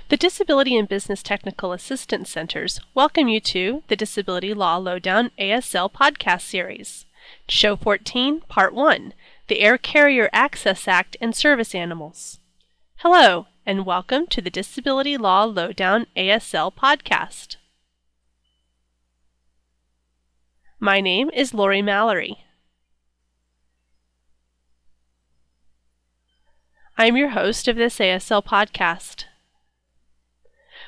The Disability and Business Technical Assistance Centers welcome you to the Disability Law Lowdown ASL podcast series. Show 14, Part 1, the Air Carrier Access Act and Service Animals. Hello, and welcome to the Disability Law Lowdown ASL podcast. My name is Lori Mallory. I'm your host of this ASL podcast.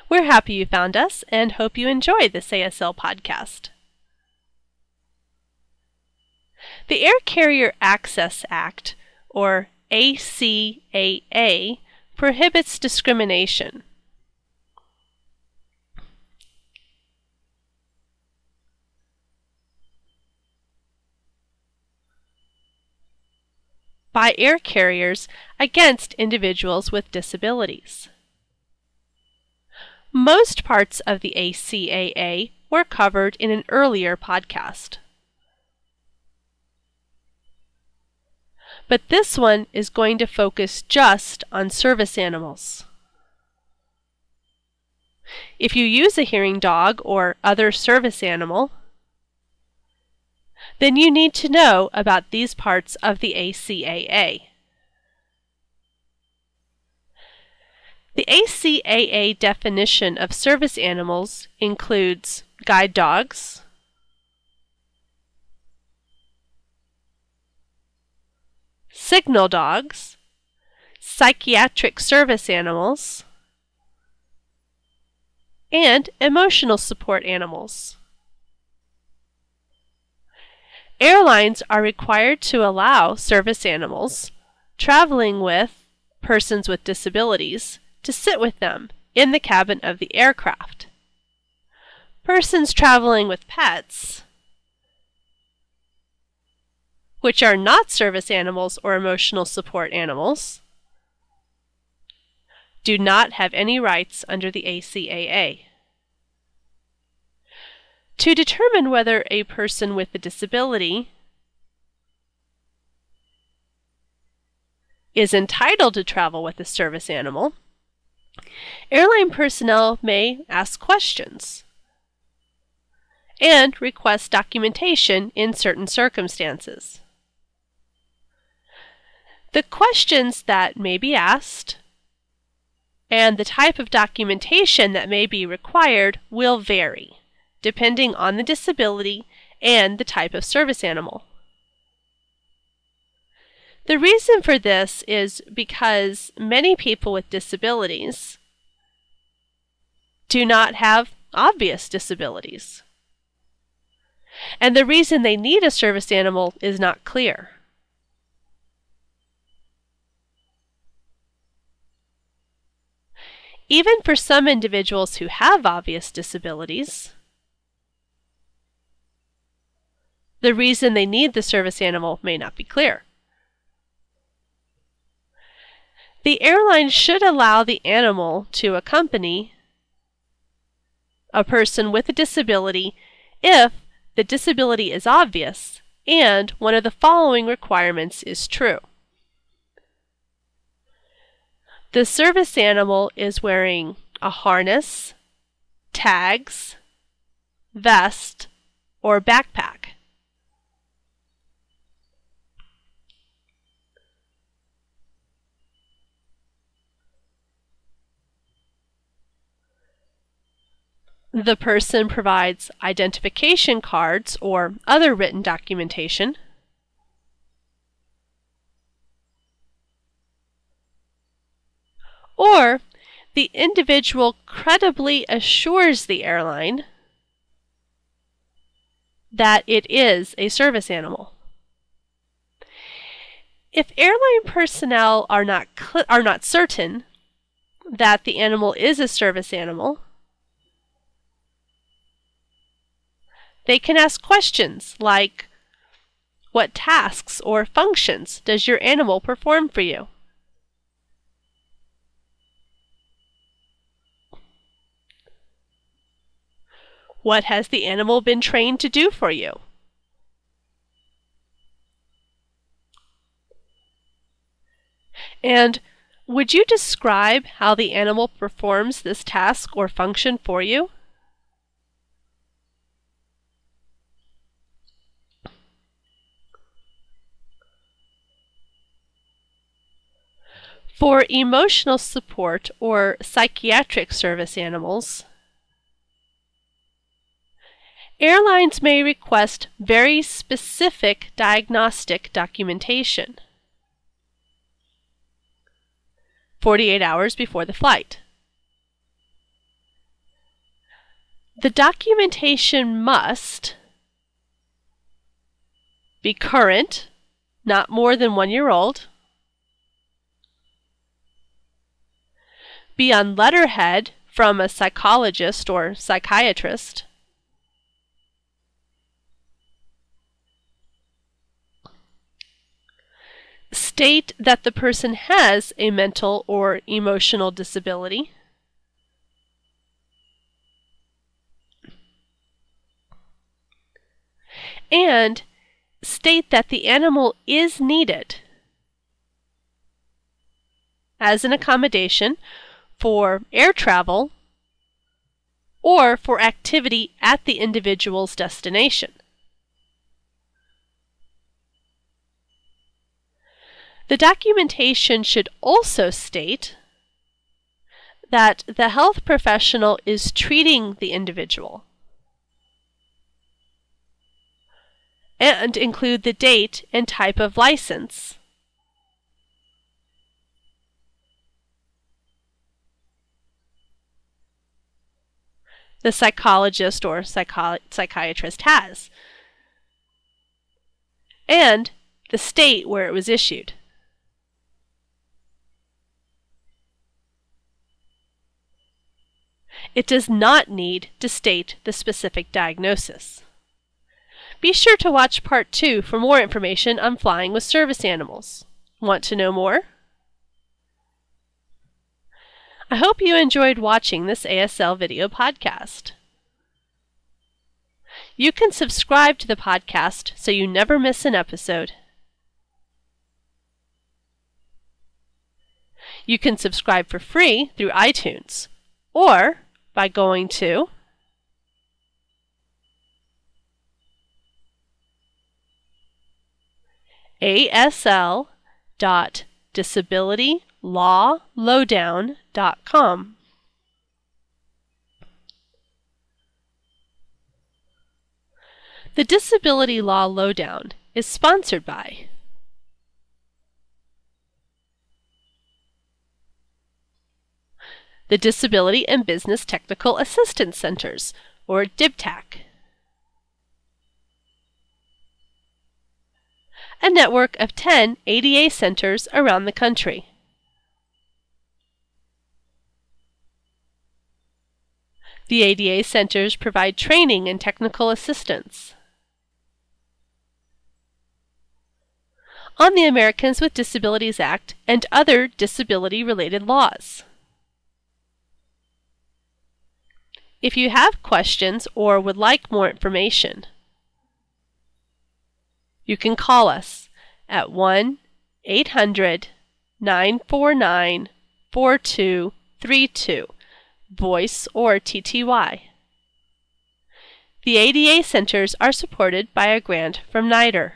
We're happy you found us and hope you enjoy this ASL podcast. The Air Carrier Access Act, or ACAA, prohibits discrimination. By air carriers against individuals with disabilities. Most parts of the ACAA were covered in an earlier podcast. But this one is going to focus just on service animals. If you use a hearing dog or other service animal, then you need to know about these parts of the ACAA. The ACAA definition of service animals includes guide dogs, signal dogs, psychiatric service animals, and emotional support animals. Airlines are required to allow service animals traveling with persons with disabilities to sit with them in the cabin of the aircraft. Persons traveling with pets, which are not service animals or emotional support animals, do not have any rights under the ACAA. To determine whether a person with a disability is entitled to travel with a service animal, airline personnel may ask questions and request documentation in certain circumstances. The questions that may be asked and the type of documentation that may be required will vary, depending on the disability and the type of service animal. The reason for this is because many people with disabilities do not have obvious disabilities. And the reason they need a service animal is not clear. Even for some individuals who have obvious disabilities, the reason they need the service animal may not be clear. The airline should allow the animal to accompany a person with a disability if the disability is obvious and one of the following requirements is true. The service animal is wearing a harness, tags, vest, or backpack. The person provides identification cards or other written documentation, or the individual credibly assures the airline that it is a service animal. If airline personnel are not certain that the animal is a service animal, they can ask questions like, what tasks or functions does your animal perform for you? What has the animal been trained to do for you? And Would you describe how the animal performs this task or function for you? For emotional support or psychiatric service animals, airlines may request very specific diagnostic documentation 48 hours before the flight. The documentation must be current, not more than 1 year old, be on letterhead from a psychologist or psychiatrist, state that the person has a mental or emotional disability, and state that the animal is needed as an accommodation for air travel or for activity at the individual's destination. The documentation should also state that the health professional is treating the individual and include the date and type of license. The psychologist or psychiatrist has, and the state where it was issued. It does not need to state the specific diagnosis. Be sure to watch Part 2 for more information on flying with service animals. Want to know more? I hope you enjoyed watching this ASL video podcast. You can subscribe to the podcast so you never miss an episode. You can subscribe for free through iTunes or by going to asl.disabilitylawlowdown.com. The Disability Law Lowdown is sponsored by the Disability and Business Technical Assistance Centers, or DBTAC, a network of 10 ADA centers around the country. The ADA centers provide training and technical assistance on the Americans with Disabilities Act and other disability-related laws. If you have questions or would like more information, you can call us at 1-800-949-4232, voice or TTY. The ADA centers are supported by a grant from NIDR.